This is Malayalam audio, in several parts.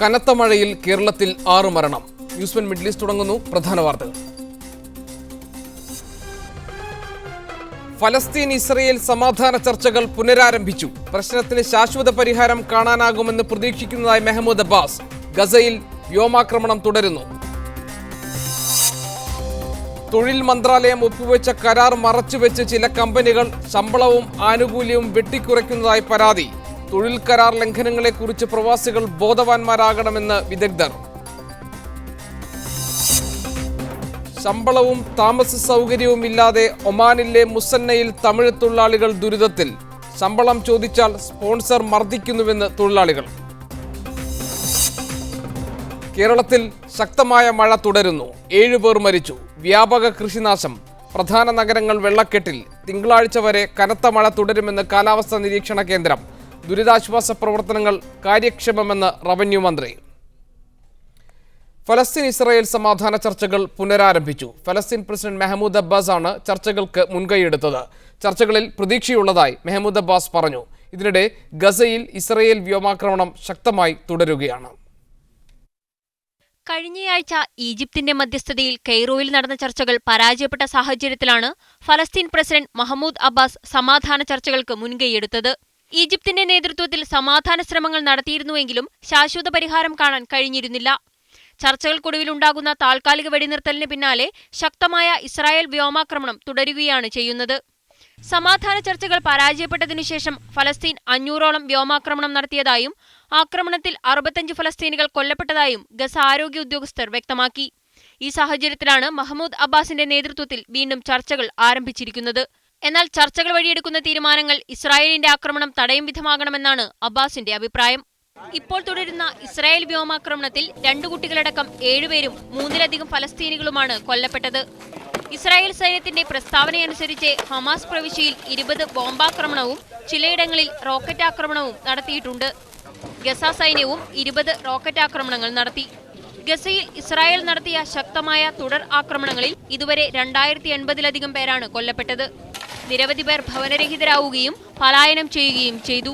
കനത്ത മഴയിൽ കേരളത്തിൽ 6 മരണം. ന്യൂസ് 1 മിഡിൽ ഈസ്റ്റ് തുടങ്ങുന്നു. പ്രധാന വാർത്തകൾ. ഫലസ്തീൻ ഇസ്രയേൽ സമാധാന ചർച്ചകൾ പുനരാരംഭിച്ചു. പ്രശ്നത്തിന് ശാശ്വത പരിഹാരം കാണാനാകുമെന്ന് പ്രതീക്ഷിക്കുന്നതായി മെഹ്മൂദ് അബ്ബാസ്. ഗസയിൽ വ്യോമാക്രമണം തുടരുന്നു. തൊഴിൽ മന്ത്രാലയം ഒപ്പുവെച്ച കരാർ മറച്ചുവെച്ച് ചില കമ്പനികൾ ശമ്പളവും ആനുകൂല്യവും വെട്ടിക്കുറയ്ക്കുന്നതായി പരാതി. തൊഴിൽ കരാർ ലംഘനങ്ങളെക്കുറിച്ച് പ്രവാസികൾ ബോധവാന്മാരാകണമെന്ന് വിദഗ്ധർ. ശമ്പളവും താമസ സൗകര്യവും ഇല്ലാതെ ഒമാനിലെ മുസന്നയിൽ തമിഴ് തൊഴിലാളികൾ ദുരിതത്തിൽ. ശമ്പളം ചോദിച്ചാൽ സ്പോൺസർ മർദ്ദിക്കുന്നുവെന്ന് തൊഴിലാളികൾ. കേരളത്തിൽ ശക്തമായ മഴ തുടരുന്നു. 7 പേർ മരിച്ചു. വ്യാപക കൃഷിനാശം. പ്രധാന നഗരങ്ങൾ വെള്ളക്കെട്ടിൽ. തിങ്കളാഴ്ച വരെ കനത്ത മഴ തുടരുമെന്ന് കാലാവസ്ഥാ നിരീക്ഷണ കേന്ദ്രം. ദുരിതാശ്വാസ പ്രവർത്തനങ്ങൾ കാര്യക്ഷമമെന്ന് റവന്യൂ മന്ത്രി. ഫലസ്തീൻ ഇസ്രയേൽ സമാധാന ചർച്ചകൾ പുനരാരംഭിച്ചു. ഫലസ്തീൻ പ്രസിഡന്റ് മെഹ്മൂദ് അബ്ബാസ് ആണ് ചർച്ചകൾക്ക് മുൻകൈയെടുത്തത്. ചർച്ചകളിൽ പ്രതീക്ഷയുള്ളതായി മെഹ്മൂദ് അബ്ബാസ് പറഞ്ഞു. ഇതിനിടെ ഗസയിൽ ഇസ്രയേൽ വ്യോമാക്രമണം ശക്തമായി തുടരുകയാണ്. കഴിഞ്ഞയാഴ്ച ഈജിപ്തിന്റെ മധ്യസ്ഥതയിൽ കെയ്റോയിൽ നടന്ന ചർച്ചകൾ പരാജയപ്പെട്ട സാഹചര്യത്തിലാണ് ഫലസ്തീൻ പ്രസിഡന്റ് മഹ്മൂദ് അബ്ബാസ് സമാധാന ചർച്ചകൾക്ക് മുൻകൈയെടുത്തത്. ഈജിപ്തിന്റെ നേതൃത്വത്തിൽ സമാധാന ശ്രമങ്ങൾ നടത്തിയിരുന്നുവെങ്കിലും ശാശ്വത പരിഹാരം കാണാൻ കഴിഞ്ഞിരുന്നില്ല. ചർച്ചകൾക്കൊടുവിലുണ്ടാകുന്ന താൽക്കാലിക വെടിനിർത്തലിന് പിന്നാലെ ശക്തമായ ഇസ്രായേൽ വ്യോമാക്രമണം തുടരുകയാണ് ചെയ്യുന്നത്. സമാധാന ചർച്ചകൾ പരാജയപ്പെട്ടതിനുശേഷം ഫലസ്തീൻ 500ഓളം വ്യോമാക്രമണം നടത്തിയതായും ആക്രമണത്തിൽ 65 ഫലസ്തീനികൾ കൊല്ലപ്പെട്ടതായും ഗസ ആരോഗ്യ ഉദ്യോഗസ്ഥർ വ്യക്തമാക്കി. ഈ സാഹചര്യത്തിലാണ് മഹ്മൂദ് അബ്ബാസിന്റെ നേതൃത്വത്തിൽ വീണ്ടും ചർച്ചകൾ ആരംഭിച്ചിരിക്കുന്നത്. എന്നാൽ ചർച്ചകൾ വഴിയെടുക്കുന്ന തീരുമാനങ്ങൾ ഇസ്രായേലിന്റെ ആക്രമണം തടയും വിധമാകണമെന്നാണ് അബ്ബാസിന്റെ അഭിപ്രായം. ഇപ്പോൾ തുടരുന്ന ഇസ്രായേൽ വ്യോമാക്രമണത്തിൽ 2 കുട്ടികളടക്കം 7 പേരും 3-ലധികം ഫലസ്തീനികളുമാണ് കൊല്ലപ്പെട്ടത്. ഇസ്രായേൽ സൈന്യത്തിന്റെ പ്രസ്താവനയനുസരിച്ച് ഹമാസ് പ്രവിശ്യയിൽ 20 ബോംബാക്രമണവും ചിലയിടങ്ങളിൽ റോക്കറ്റ് ആക്രമണവും നടത്തിയിട്ടുണ്ട്. ഗസ സൈന്യവും 20 റോക്കറ്റ് ആക്രമണങ്ങൾ നടത്തി. ഗസയിൽ ഇസ്രായേൽ നടത്തിയ ശക്തമായ തുടർ ആക്രമണങ്ങളിൽ ഇതുവരെ 2080-ലധികം പേരാണ് കൊല്ലപ്പെട്ടത്. നിരവധി പേർ ഭവനരഹിതരാവുകയും പലായനം ചെയ്യുകയും ചെയ്തു.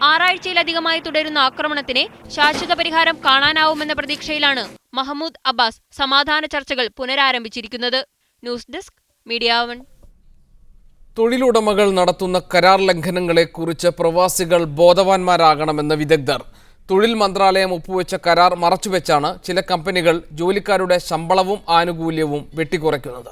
6 ആഴ്ചയിലധികമായി തുടരുന്ന ആക്രമണത്തിന് ശാശ്വത പരിഹാരം കാണാനാവുമെന്ന പ്രതീക്ഷയിലാണ് മഹ്മൂദ് അബ്ബാസ് സമാധാന ചർച്ചകൾ പുനരാരംഭിച്ചിരിക്കുന്നത്. News desk media 1. തൊഴിലുടമകൾ നടത്തുന്ന കരാർ ലംഘനങ്ങളെക്കുറിച്ച് പ്രവാസികൾ ബോധവാന്മാരാകണമെന്ന് വിദഗ്ധർ. തൊഴിൽ മന്ത്രാലയം ഒപ്പുവെച്ച കരാർ മറച്ചുവെച്ചാണ് ചില കമ്പനികൾ ജോലിക്കാരുടെ ശമ്പളവും ആനുകൂല്യവും വെട്ടിക്കുറയ്ക്കുന്നത്.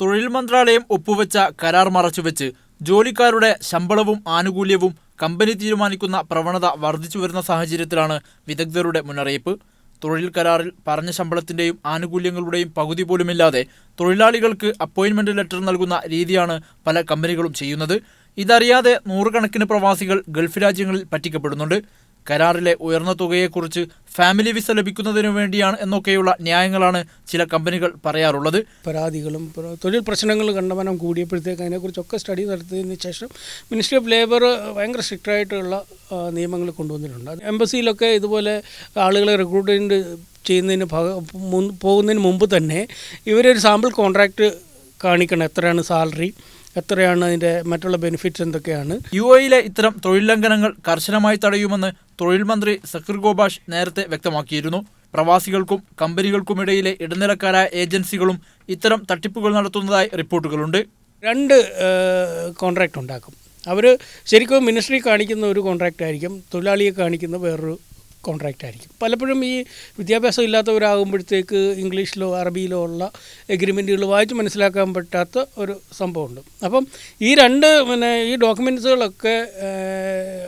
തൊഴിൽ മന്ത്രാലയം ഒപ്പുവെച്ച കരാർ മറച്ചുവെച്ച് ജോലിക്കാരുടെ ശമ്പളവും ആനുകൂല്യവും കമ്പനി തീരുമാനിക്കുന്ന പ്രവണത വർദ്ധിച്ചു വരുന്ന സാഹചര്യത്തിലാണ് വിദഗ്ധരുടെ മുന്നറിയിപ്പ്. തൊഴിൽ കരാറിൽ പറഞ്ഞ ശമ്പളത്തിൻ്റെയും ആനുകൂല്യങ്ങളുടെയും പകുതി പോലുമില്ലാതെ തൊഴിലാളികൾക്ക് അപ്പോയിൻമെന്റ് ലെറ്റർ നൽകുന്ന രീതിയാണ് പല കമ്പനികളും ചെയ്യുന്നത്. ഇതറിയാതെ നൂറുകണക്കിന് പ്രവാസികൾ ഗൾഫ് രാജ്യങ്ങളിൽ പറ്റിക്കപ്പെടുന്നുണ്ട്. കരാറിലെ ഉയർന്ന തുകയെക്കുറിച്ച് ഫാമിലി വിസ ലഭിക്കുന്നതിനു വേണ്ടിയാണ് എന്നൊക്കെയുള്ള ന്യായങ്ങളാണ് ചില കമ്പനികൾ പറയാറുള്ളത്. പരാതികളും തൊഴിൽ പ്രശ്നങ്ങൾ കണ്ടമാനം കൂടിയപ്പോഴത്തേക്ക് അതിനെക്കുറിച്ചൊക്കെ സ്റ്റഡി നടത്തിയതിന് ശേഷം മിനിസ്ട്രി ഓഫ് ലേബർ ഭയങ്കര സ്ട്രിക്റ്റായിട്ടുള്ള നിയമങ്ങൾ കൊണ്ടുവന്നിട്ടുണ്ട്. എംബസിയിലൊക്കെ ഇതുപോലെ ആളുകളെ റിക്രൂട്ട്മെൻറ്റ് ചെയ്യുന്നതിന് പോകുന്നതിന് മുമ്പ് തന്നെ ഇവരൊരു സാമ്പിൾ കോൺട്രാക്റ്റ് കാണിക്കണം. എത്രയാണ് സാലറി, എത്രയാണ് അതിൻ്റെ മറ്റുള്ള ബെനിഫിറ്റ്സ് എന്തൊക്കെയാണ്. UAE-യിലെ ഇത്തരം തൊഴിൽ ലംഘനങ്ങൾ കർശനമായി തടയുമെന്ന് തൊഴിൽ മന്ത്രി സക്കീർ ഗോബാഷ് നേരത്തെ വ്യക്തമാക്കിയിരുന്നു. പ്രവാസികൾക്കും കമ്പനികൾക്കുമിടയിലെ ഇടനിലക്കാരായ ഏജൻസികളും ഇത്തരം തട്ടിപ്പുകൾ നടത്തുന്നതായി റിപ്പോർട്ടുകളുണ്ട്. 2 കോൺട്രാക്റ്റ് ഉണ്ടാക്കും. അവർ ശരിക്കും മിനിസ്ട്രി കാണിക്കുന്ന ഒരു കോൺട്രാക്റ്റ് ആയിരിക്കും, തൊഴിലാളിയെ കാണിക്കുന്ന വേറൊരു കോൺട്രാക്റ്റ് ആയിരിക്കും. പലപ്പോഴും ഈ വിദ്യാഭ്യാസം ഇല്ലാത്തവരാകുമ്പോഴത്തേക്ക് ഇംഗ്ലീഷിലോ അറബിയിലോ ഉള്ള എഗ്രിമെൻറ്റുകൾ വായിച്ച് മനസ്സിലാക്കാൻ പറ്റാത്ത ഒരു സംഭവമുണ്ട്. അപ്പം ഈ 2 ഈ ഡോക്യുമെൻറ്റ്സുകളൊക്കെ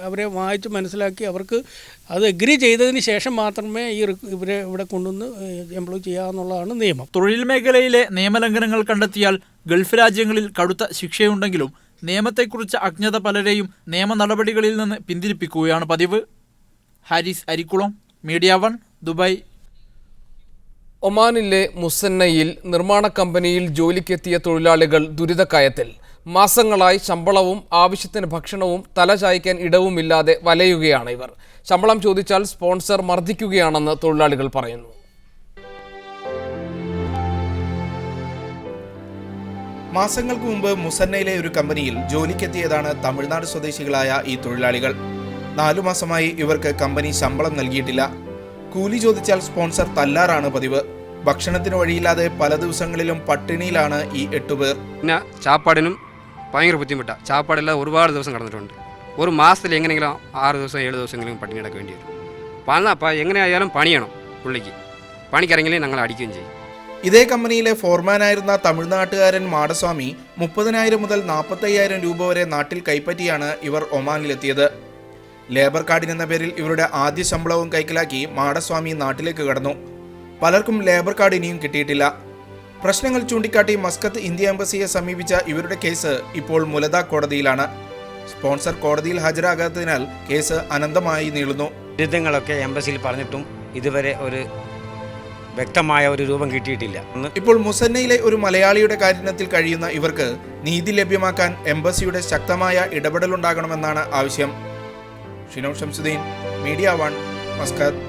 അവരെ വായിച്ച് മനസ്സിലാക്കി അവർക്ക് അത് എഗ്രി ചെയ്തതിന് ശേഷം മാത്രമേ ഇവരെ ഇവിടെ കൊണ്ടുവന്ന് എംപ്ലോയ് ചെയ്യാമെന്നുള്ളതാണ് നിയമം. തൊഴിൽ മേഖലയിലെ നിയമലംഘനങ്ങൾ കണ്ടെത്തിയാൽ ഗൾഫ് രാജ്യങ്ങളിൽ കടുത്ത ശിക്ഷയുണ്ടെങ്കിലും നിയമത്തെക്കുറിച്ച് അജ്ഞത പലരെയും നിയമ നടപടികളിൽ നിന്ന് പിന്തിരിപ്പിക്കുകയാണ് പതിവ്. Haris Arikkulam, media 1, Dubai. ഒമാനിലെ മുസന്നയിൽ നിർമ്മാണ കമ്പനിയിൽ ജോലിക്കെത്തിയ തൊഴിലാളികൾ ദുരിതക്കയത്തിൽ. മാസങ്ങളായി ശമ്പളവും ആവശ്യത്തിന് ഭക്ഷണവും തലചായ്ക്കാൻ ഇടവുമില്ലാതെ വലയുകയാണ് ഇവർ. ശമ്പളം ചോദിച്ചാൽ സ്പോൺസർ മർദ്ദിക്കുകയാണെന്ന് തൊഴിലാളികൾ പറയുന്നു. മാസങ്ങൾക്ക് മുമ്പ് മുസന്നയിലെ ഒരു കമ്പനിയിൽ ജോലിക്കെത്തിയതാണ് തമിഴ്നാട് സ്വദേശികളായ ഈ തൊഴിലാളികൾ. 4 മാസമായി ഇവർക്ക് കമ്പനി ശമ്പളം നൽകിയിട്ടില്ല. കൂലി ചോദിച്ചാൽ സ്പോൺസർ തല്ലാറാണ് പതിവ്. ഭക്ഷണത്തിന് വഴിയില്ലാതെ പല ദിവസങ്ങളിലും പട്ടിണിയിലാണ് ഈ 8 പേർ. പിന്നെ ചാപ്പാടിനും ഭയങ്കര ബുദ്ധിമുട്ടാണ്. ചാപ്പാടെല്ലാം ഒരുപാട് ദിവസം കടന്നിട്ടുണ്ട്. ഒരു മാസത്തിൽ എങ്ങനെയെങ്കിലും 6 ദിവസം 7 ദിവസമെങ്കിലും പട്ടിണി കിടக்க വേണ്ടി വരും. അപ്പോൾ എങ്ങനെയായാലും പണിയണം. പുള്ളിക്ക് പണിക്കിറങ്ങിയാലേ ഞങ്ങൾ അടിക്കുകയും ചെയ്യും. ഇതേ കമ്പനിയിലെ ഫോർമാനായിരുന്ന തമിഴ്നാട്ടുകാരൻ മാടസ്വാമി 30,000 മുതൽ 45,000 രൂപ വരെ നാട്ടിൽ കൈപ്പറ്റിയാണ് ഇവർ ഒമാനിലെത്തിയത്. ലേബർ കാർഡിൻ എന്ന പേരിൽ ഇവരുടെ ആദ്യ ശമ്പളവും കൈക്കലാക്കി മാടസ്വാമി നാട്ടിലേക്ക് കടന്നു. പലർക്കും ലേബർ കാർഡ് ഇനിയും കിട്ടിയിട്ടില്ല. പ്രശ്നങ്ങൾ ചൂണ്ടിക്കാട്ടി മസ്കത്ത് ഇന്ത്യ എംബസിയെ സമീപിച്ച ഇവരുടെ കേസ് ഇപ്പോൾ മുലദ കോടതിയിലാണ്. സ്പോൺസർ കോടതിയിൽ ഹാജരാകാത്തതിനാൽ കേസ് അനന്തമായി നീളുന്നു. വിരുദ്ധങ്ങളൊക്കെ എംബസിയിൽ പറഞ്ഞിട്ടും ഇതുവരെ ഒരു വ്യക്തമായ ഒരു രൂപം കിട്ടിയിട്ടില്ല. ഇപ്പോൾ മുസന്നയിലെ ഒരു മലയാളിയുടെ കാര്യത്തിൽ കഴിയുന്ന ഇവർക്ക് നീതി ലഭ്യമാക്കാൻ എംബസിയുടെ ശക്തമായ ഇടപെടലുണ്ടാകണമെന്നാണ് ആവശ്യം. Shino Shamsuddin, media 1, Muscat.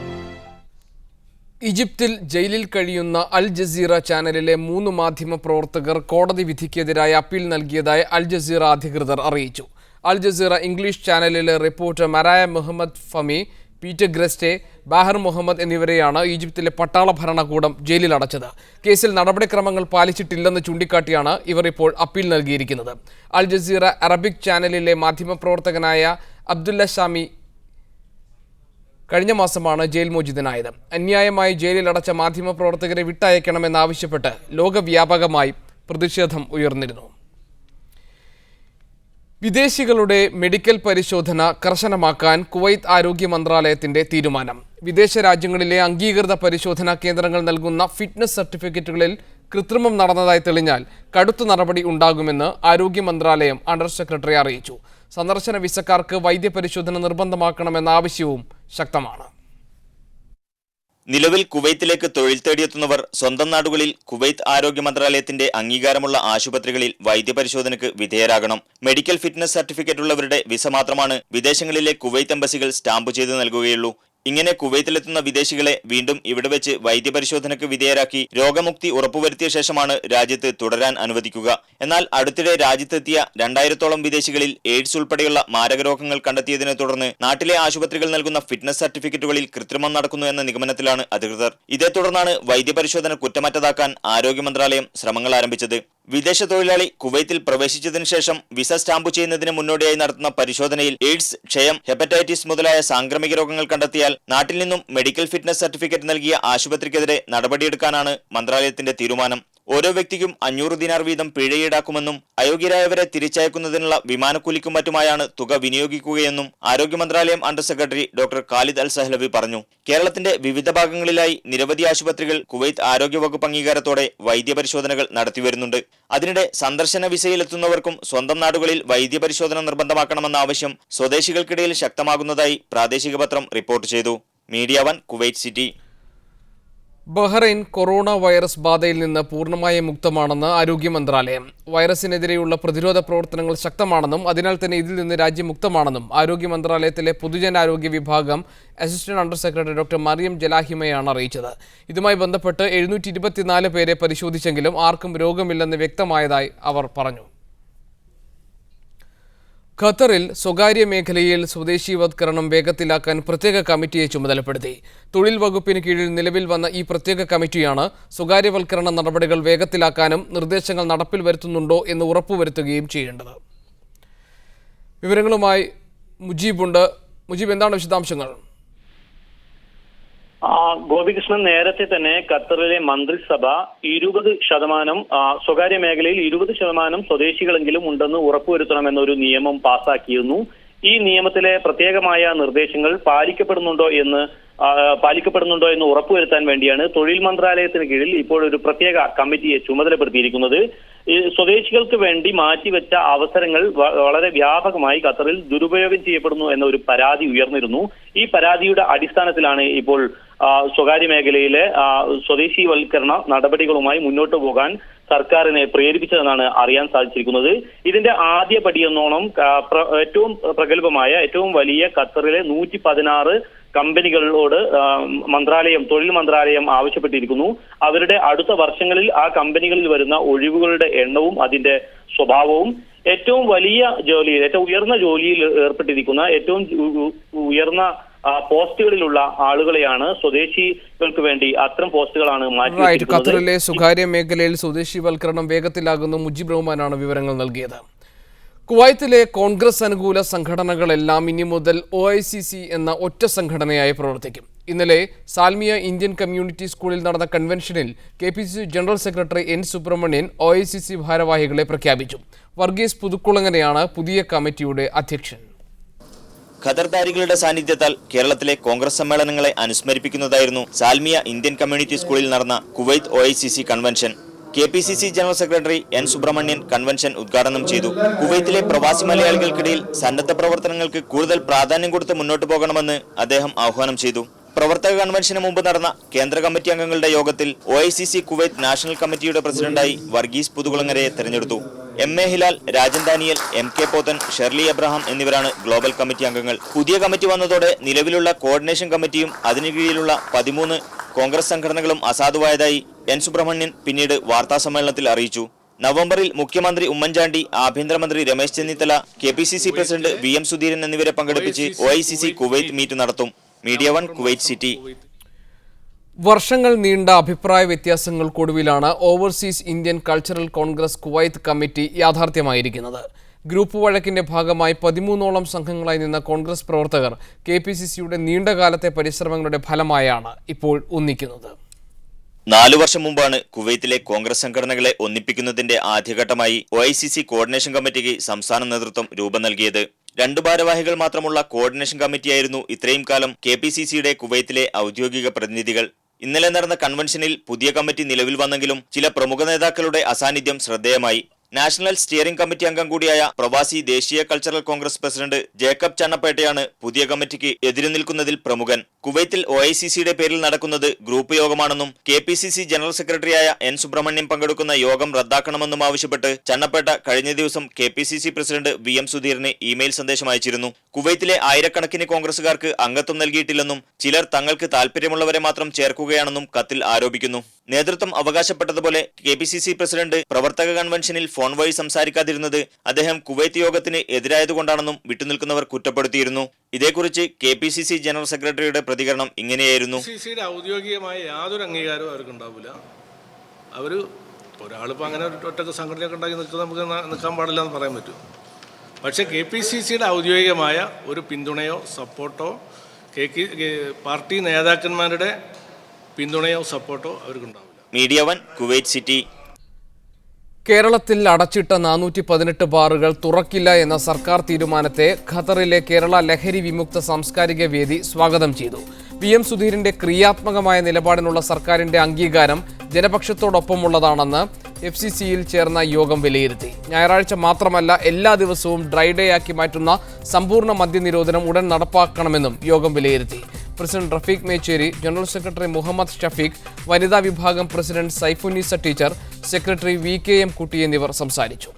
ഈജിപ്തിൽ ജയിലിൽ കഴിയുന്ന അൽ ജസീറ ചാനലിലെ 3 മാധ്യമ പ്രവർത്തകർ കോടതി വിധിക്കെതിരായ അപ്പീൽ നൽകിയതായി അൽ ജസീറ അധികൃതർ അറിയിച്ചു. അൽ ജസീറ ഇംഗ്ലീഷ് ചാനലിലെ റിപ്പോർട്ടർ മരായ മുഹമ്മദ് ഫമി, പീറ്റർ ഗ്രസ്റ്റെ, ബാഹർ മുഹമ്മദ് എന്നിവരെയാണ് ഈജിപ്തിലെ പട്ടാള ഭരണകൂടം ജയിലിൽ അടച്ചത്. കേസിൽ നടപടിക്രമങ്ങൾ പാലിച്ചിട്ടില്ലെന്ന് ചൂണ്ടിക്കാട്ടിയാണ് ഇവർ ഇപ്പോൾ അപ്പീൽ നൽകിയിരിക്കുന്നത്. അൽ ജസീറ അറബിക് ചാനലിലെ മാധ്യമപ്രവർത്തകനായ അബ്ദുല്ല ഷാമി കഴിഞ്ഞ മാസമാണ് ജയിൽ മോചിതനായത്. അന്യായമായി ജയിലിൽ അടച്ച മാധ്യമപ്രവർത്തകരെ വിട്ടയക്കണമെന്നാവശ്യപ്പെട്ട് ലോകവ്യാപകമായി പ്രതിഷേധം ഉയർന്നിരുന്നു. വിദേശികളുടെ മെഡിക്കൽ പരിശോധന കർശനമാക്കാൻ കുവൈത്ത് ആരോഗ്യ മന്ത്രാലയത്തിന്റെ തീരുമാനം. വിദേശ രാജ്യങ്ങളിലെ അംഗീകൃത പരിശോധനാ കേന്ദ്രങ്ങൾ നൽകുന്ന ഫിറ്റ്നസ് സർട്ടിഫിക്കറ്റുകളിൽ കൃത്രിമം നടന്നതായി തെളിഞ്ഞാൽ കടുത്ത നടപടി ഉണ്ടാകുമെന്ന് ആരോഗ്യ മന്ത്രാലയം അണ്ടർ സെക്രട്ടറി അറിയിച്ചു. സന്ദർശന വിസക്കാർക്ക് വൈദ്യപരിശോധന നിർബന്ധമാക്കണമെന്ന ആവശ്യവും ശക്തമാണ്. നിലവിൽ കുവൈത്തിലേക്ക് തൊഴിൽ തേടിയെത്തുന്നവർ സ്വന്തം നാടുകളിൽ കുവൈത്ത് ആരോഗ്യ മന്ത്രാലയത്തിന്റെ അംഗീകാരമുള്ള ആശുപത്രികളിൽ വൈദ്യപരിശോധനയ്ക്ക് വിധേയരാകണം. മെഡിക്കൽ ഫിറ്റ്നസ് സർട്ടിഫിക്കറ്റ് ഉള്ളവരുടെ വിസ മാത്രമാണ് വിദേശങ്ങളിലെ കുവൈത്ത് എംബസികൾ സ്റ്റാമ്പ് ചെയ്ത് നൽകുകയുള്ളൂ. ഇങ്ങനെ കുവൈത്തിലെത്തുന്ന വിദേശികളെ വീണ്ടും ഇവിടെ വെച്ച് വൈദ്യപരിശോധനയ്ക്ക് വിധേയരാക്കി രോഗമുക്തി ഉറപ്പുവരുത്തിയ ശേഷമാണ് രാജ്യത്ത് തുടരാൻ അനുവദിക്കുക. എന്നാൽ അടുത്തിടെ രാജ്യത്തെത്തിയ 2000-ഓളം വിദേശികളിൽ എയ്ഡ്സ് ഉൾപ്പെടെയുള്ള മാരകരോഗങ്ങൾ കണ്ടെത്തിയതിനെ തുടർന്ന് നാട്ടിലെ ആശുപത്രികൾ നൽകുന്ന ഫിറ്റ്നസ് സർട്ടിഫിക്കറ്റുകളിൽ കൃത്രിമം നടക്കുന്നു എന്ന നിഗമനത്തിലാണ് അധികൃതർ. ഇതേ തുടർന്നാണ് വൈദ്യപരിശോധന കുറ്റമറ്റതാക്കാൻ ആരോഗ്യ മന്ത്രാലയം ശ്രമങ്ങൾ ആരംഭിച്ചത്. വിദേശ തൊഴിലാളി കുവൈത്തിൽ പ്രവേശിച്ചതിനു ശേഷം വിസ സ്റ്റാമ്പ് ചെയ്യുന്നതിന് മുന്നോടിയായി നടത്തുന്ന പരിശോധനയിൽ എയ്ഡ്സ്, ക്ഷയം, ഹെപ്പറ്റൈറ്റിസ് മുതലായ സാംക്രമിക രോഗങ്ങൾ കണ്ടെത്തിയാൽ നാട്ടിൽ നിന്നും മെഡിക്കൽ ഫിറ്റ്നസ് സർട്ടിഫിക്കറ്റ് നൽകിയ ആശുപത്രിക്കെതിരെ നടപടിയെടുക്കാനാണ് മന്ത്രാലയത്തിന്റെ തീരുമാനം. ഓരോ വ്യക്തിക്കും 500 ദിനാർ വീതം പിഴ ഈടാക്കുമെന്നും അയോഗ്യരായവരെ തിരിച്ചയക്കുന്നതിനുള്ള വിമാനക്കൂലിക്കും മറ്റുമായാണ് തുക വിനിയോഗിക്കുകയെന്നും ആരോഗ്യ മന്ത്രാലയം അണ്ടർ സെക്രട്ടറി ഡോക്ടർ ഖാലിദ് അൽ സഹ്ലവി പറഞ്ഞു. കേരളത്തിന്റെ വിവിധ ഭാഗങ്ങളിലായി നിരവധി ആശുപത്രികൾ കുവൈത്ത് ആരോഗ്യവകുപ്പ് അംഗീകാരത്തോടെ വൈദ്യപരിശോധനകൾ നടത്തിവരുന്നുണ്ട്. അതിനിടെ സന്ദർശന വിസയിലെത്തുന്നവർക്കും സ്വന്തം നാടുകളിൽ വൈദ്യപരിശോധന നിർബന്ധമാക്കണമെന്ന ആവശ്യം സ്വദേശികൾക്കിടയിൽ ശക്തമാകുന്നതായി പ്രാദേശിക പത്രം റിപ്പോർട്ട് ചെയ്തു. Media 1, Kuwait city. Bahrain corona virus ബാധയിൽ നിന്ന് പൂർണ്ണമായും മുക്തമാണെന്ന് ആരോഗ്യ മന്ത്രാലയം. വൈറസിനെതിരെയുള്ള പ്രതിരോധ പ്രവർത്തനങ്ങൾ ശക്തമാണെന്നും അതിനാൽ തന്നെ ഇതിൽ നിന്ന് രാജ്യം മുക്തമാണെന്നും ആരോഗ്യ മന്ത്രാലയത്തിലെ പൊതുജനാരോഗ്യ വിഭാഗം assistant under secretary doctor Mariam ജലാഹിമയാണ് അറിയിച്ചത്. ഇതുമായി ബന്ധപ്പെട്ട് 724 പേരെ പരിശോധിച്ചെങ്കിലും ആർക്കും രോഗമില്ലെന്ന് വ്യക്തമായതായി അവർ പറഞ്ഞു. ഖത്തറിൽ സ്വകാര്യ മേഖലയിൽ സ്വദേശീവത്കരണം വേഗത്തിലാക്കാൻ പ്രത്യേക കമ്മിറ്റിയെ ചുമതലപ്പെടുത്തി. തൊഴിൽ വകുപ്പിന് കീഴിൽ നിലവിൽ വന്ന ഈ പ്രത്യേക കമ്മിറ്റിയാണ് സ്വകാര്യവൽക്കരണ നടപടികൾ വേഗത്തിലാക്കാനും നിർദ്ദേശങ്ങൾ നടപ്പിൽ വരുത്തുന്നുണ്ടോ എന്ന് ഉറപ്പുവരുത്തുകയും ചെയ്യേണ്ടത്. വിവരങ്ങളുമായി മുജീബുണ്ട്. മുജീബ്, എന്താണ് വിശദാംശങ്ങൾ? ഗോപികൃഷ്ണൻ, നേരത്തെ തന്നെ ഖത്തറിലെ മന്ത്രിസഭ 20% സ്വകാര്യ മേഖലയിൽ 20% സ്വദേശികളെങ്കിലും ഉണ്ടെന്ന് ഉറപ്പുവരുത്തണമെന്നൊരു നിയമം പാസാക്കിയിരുന്നു. ഈ നിയമത്തിലെ പ്രത്യേകമായ നിർദ്ദേശങ്ങൾ പാലിക്കപ്പെടുന്നുണ്ടോ എന്ന് ഉറപ്പുവരുത്താൻ വേണ്ടിയാണ് തൊഴിൽ മന്ത്രാലയത്തിന് കീഴിൽ ഇപ്പോൾ ഒരു പ്രത്യേക കമ്മിറ്റിയെ ചുമതലപ്പെടുത്തിയിരിക്കുന്നത്. ഈ സ്വദേശികൾക്ക് വേണ്ടി മാറ്റിവെച്ച അവസരങ്ങൾ വളരെ വ്യാപകമായി ഖത്തറിൽ ദുരുപയോഗം ചെയ്യപ്പെടുന്നു എന്ന ഒരു പരാതി ഉയർന്നിരുന്നു. ഈ പരാതിയുടെ അടിസ്ഥാനത്തിലാണ് ഇപ്പോൾ സ്വകാര്യ മേഖലയിലെ സ്വദേശീവൽക്കരണ നടപടികളുമായി മുന്നോട്ട് പോകാൻ സർക്കാരിനെ പ്രേരിപ്പിച്ചതെന്നാണ് അറിയാൻ സാധിച്ചിരിക്കുന്നത്. ഇതിന്റെ ആദ്യ പടിയെന്നോണം ഏറ്റവും പ്രഗത്ഭമായ, ഏറ്റവും വലിയ ഖത്തറിലെ 116 കമ്പനികളോട് തൊഴിൽ മന്ത്രാലയം ആവശ്യപ്പെട്ടിരിക്കുന്നു. അവരുടെ അടുത്ത വർഷങ്ങളിൽ ആ കമ്പനികളിൽ വരുന്ന ഒഴിവുകളുടെ എണ്ണവും അതിന്റെ സ്വഭാവവും, ഏറ്റവും ഉയർന്ന ജോലിയിൽ ഏർപ്പെട്ടിരിക്കുന്ന ഏറ്റവും ഉയർന്ന പോസ്റ്റുകളിലുള്ള ആളുകളെയാണ് സ്വദേശികൾക്ക് വേണ്ടി അത്തരം പോസ്റ്റുകളാണ് മാറ്റി. ഖത്തറിലെ സ്വകാര്യ മേഖലയിൽ സ്വദേശിവൽക്കരണം വേഗത്തിലാകുന്ന മുജീബ് റഹ്മാനാണ് വിവരങ്ങൾ നൽകിയത്. കുവൈത്തിലെ കോൺഗ്രസ് അനുകൂല സംഘടനകളെല്ലാം ഇനി മുതൽ OICC എന്ന ഒറ്റ സംഘടനയായി പ്രവർത്തിക്കും. ഇന്നലെ സാൽമിയ ഇന്ത്യൻ കമ്മ്യൂണിറ്റി സ്കൂളിൽ നടന്ന കൺവെൻഷനിൽ KPCC general secretary N Subramanian OICC ഭാരവാഹികളെ പ്രഖ്യാപിച്ചു. വർഗീസ് പുതുക്കുളങ്ങരയാണ് പുതിയ കമ്മിറ്റിയുടെ അധ്യക്ഷൻ. ഖദർദാരികളുടെ സാന്നിധ്യത്താൽ കേരളത്തിലെ കോൺഗ്രസ് സമ്മേളനങ്ങളെ അനുസ്മരിപ്പിക്കുന്നതായിരുന്നു സാൽമിയ ഇന്ത്യൻ കമ്മ്യൂണിറ്റി സ്കൂളിൽ നടന്ന Kuwait OICC convention. KPCC general secretary N Subramanian convention ഉദ്ഘാടനം ചെയ്തു. കുവൈത്തിലെ പ്രവാസി മലയാളികൾക്കിടയിൽ സന്നദ്ധ പ്രവർത്തനങ്ങൾക്ക് കൂടുതൽ പ്രാധാന്യം കൊടുത്ത് മുന്നോട്ട് പോകണമെന്ന് അദ്ദേഹം ആഹ്വാനം ചെയ്തു. പ്രവർത്തക കൺവെൻഷന് മുമ്പ് നടന്ന കേന്ദ്ര കമ്മിറ്റി അംഗങ്ങളുടെ യോഗത്തിൽ OICC കുവൈത്ത് നാഷണൽ കമ്മിറ്റിയുടെ പ്രസിഡന്റായി വർഗീസ് പുതുകുളങ്ങരയെ തെരഞ്ഞെടുത്തു. MA Hilal, Rajan Daniel, MK Pothan, Shirley Abraham എന്നിവരാണ് ഗ്ലോബൽ കമ്മിറ്റി അംഗങ്ങൾ. പുതിയ കമ്മിറ്റി വന്നതോടെ നിലവിലുള്ള കോർഡിനേഷൻ കമ്മിറ്റിയും അതിനു കീഴിലുള്ള 13 കോൺഗ്രസ് സംഘടനകളും അസാധുവായതായി N സുബ്രഹ്മണ്യൻ പിന്നീട് വാർത്താസമ്മേളനത്തിൽ അറിയിച്ചു. നവംബറിൽ മുഖ്യമന്ത്രി ഉമ്മൻചാണ്ടി, ആഭ്യന്തരമന്ത്രി Ramesh Chennithala, KPCC president VM Sudheeran എന്നിവരെ പങ്കെടുപ്പിച്ച് OICC കുവൈത്ത് മീറ്റ് നടത്തും. Media 1 Kuwait city. വർഷങ്ങൾ നീണ്ട അഭിപ്രായ വ്യത്യാസങ്ങൾക്കൊടുവിലാണ് overseas Indian cultural congress Kuwait committee യാഥാർത്ഥ്യമായിരിക്കുന്നത്. ഗ്രൂപ്പ് വഴക്കിന്റെ ഭാഗമായി 13ഓളം സംഘങ്ങളായി നിന്ന കോൺഗ്രസ് പ്രവർത്തകർ KPCCയുടെ നീണ്ടകാലത്തെ പരിശ്രമങ്ങളുടെ ഫലമായാണ് ഇപ്പോൾ ഒന്നിക്കുന്നത്. 4 വർഷം മുമ്പാണ് കുവൈത്തിലെ കോൺഗ്രസ് സംഘടനകളെ ഒന്നിപ്പിക്കുന്നതിന്റെ ആദ്യഘട്ടമായി OICC കോർഡിനേഷൻ കമ്മിറ്റിക്ക് സംസ്ഥാന നേതൃത്വം രൂപം നൽകിയത്. 2 ഭാരവാഹികൾ മാത്രമുള്ള കോർഡിനേഷൻ കമ്മിറ്റിയായിരുന്നു ഇത്രയും കാലം KPCCയുടെ കുവൈത്തിലെ ഔദ്യോഗിക പ്രതിനിധികൾ. ഇന്നലെ നടന്ന കൺവെൻഷനിൽ പുതിയ കമ്മിറ്റി നിലവിൽ വന്നെങ്കിലും ചില പ്രമുഖ നേതാക്കളുടെ അസാന്നിധ്യം ശ്രദ്ധേയമായി. നാഷണൽ സ്റ്റിയറിംഗ് കമ്മിറ്റി അംഗം കൂടിയായ പ്രവാസി ദേശീയ കൾച്ചറൽ കോൺഗ്രസ് പ്രസിഡന്റ് ജേക്കബ് ചണ്ണപ്പേട്ടയാണ് പുതിയ കമ്മിറ്റിക്ക് എതിരു നിൽക്കുന്നതിൽ പ്രമുഖൻ. കുവൈത്തിൽ OICCയുടെ പേരിൽ നടക്കുന്നത് ഗ്രൂപ്പ് യോഗമാണെന്നും KPCC ജനറൽ സെക്രട്ടറിയായ N സുബ്രഹ്മണ്യൻ പങ്കെടുക്കുന്ന യോഗം റദ്ദാക്കണമെന്നും ആവശ്യപ്പെട്ട് ചണ്ണപ്പേട്ട കഴിഞ്ഞ ദിവസം KPCC പ്രസിഡന്റ് VM സുധീറിന് ഇമെയിൽ സന്ദേശം അയച്ചിരുന്നു. കുവൈത്തിലെ ആയിരക്കണക്കിന് കോൺഗ്രസുകാർക്ക് അംഗത്വം നൽകിയിട്ടില്ലെന്നും ചിലർ തങ്ങൾക്ക് താൽപര്യമുള്ളവരെ മാത്രം ചേർക്കുകയാണെന്നും കത്തിൽ ആരോപിക്കുന്നു. നേതൃത്വം അവകാശപ്പെട്ടതുപോലെ KPCC പ്രസിഡന്റ് പ്രവർത്തക കൺവെൻഷനിൽ ഫോൺ വഴി സംസാരിക്കാതിരുന്നത് അദ്ദേഹം കുവൈത്ത് യോഗത്തിന് എതിരായതുകൊണ്ടാണെന്നും വിട്ടുനിൽക്കുന്നവർ കുറ്റപ്പെടുത്തിയിരുന്നു. ഇതേക്കുറിച്ച് KPCC ജനറൽ സെക്രട്ടറിയുടെ പ്രതികരണം ഇങ്ങനെയായിരുന്നു. KPCCയുടെ ഔദ്യോഗികമായ യാതൊരു അംഗീകാരവും അവർക്ക് ഉണ്ടാവില്ല. ഒരാളിപ്പോൾ അങ്ങനെ ഒറ്റ സംഘടനയൊക്കെ ഉണ്ടാക്കി നിൽക്കുന്നത് നമുക്ക് നിൽക്കാൻ പാടില്ല എന്ന് പറയാൻ പറ്റും. പക്ഷേ KPCCയുടെ ഔദ്യോഗികമായ ഒരു പിന്തുണയോ സപ്പോർട്ടോ പാർട്ടി നേതാക്കന്മാരുടെ പിന്തുണയോ സപ്പോർട്ടോ അവർക്കുണ്ടാവില്ല. Media 1 Kuwait city. കേരളത്തിൽ അടച്ചിട്ട 418 ബാറുകൾ തുറക്കില്ല എന്ന സർക്കാർ തീരുമാനത്തെ ഖത്തറിലെ കേരള ലഹരി വിമുക്ത സാംസ്കാരിക വേദി സ്വാഗതം ചെയ്തു. VM സുധീറിന്റെ ക്രിയാത്മകമായ നിലപാടിനുള്ള സർക്കാരിന്റെ അംഗീകാരം ജനപക്ഷത്തോടൊപ്പമുള്ളതാണെന്ന് FCCയിൽ ചേർന്ന യോഗം വിലയിരുത്തി. ഞായറാഴ്ച മാത്രമല്ല എല്ലാ ദിവസവും ഡ്രൈഡേ ആക്കി മാറ്റുന്ന സമ്പൂർണ്ണ മദ്യനിരോധനം ഉടൻ നടപ്പാക്കണമെന്നും യോഗം വിലയിരുത്തി. President Rafeeq Mechery, general secretary Muhammad Shafeeq, വനിതാ വിഭാഗം president Saifunnisa teacher, secretary VKM Kutty എന്നിവർ സംസാരിച്ചു.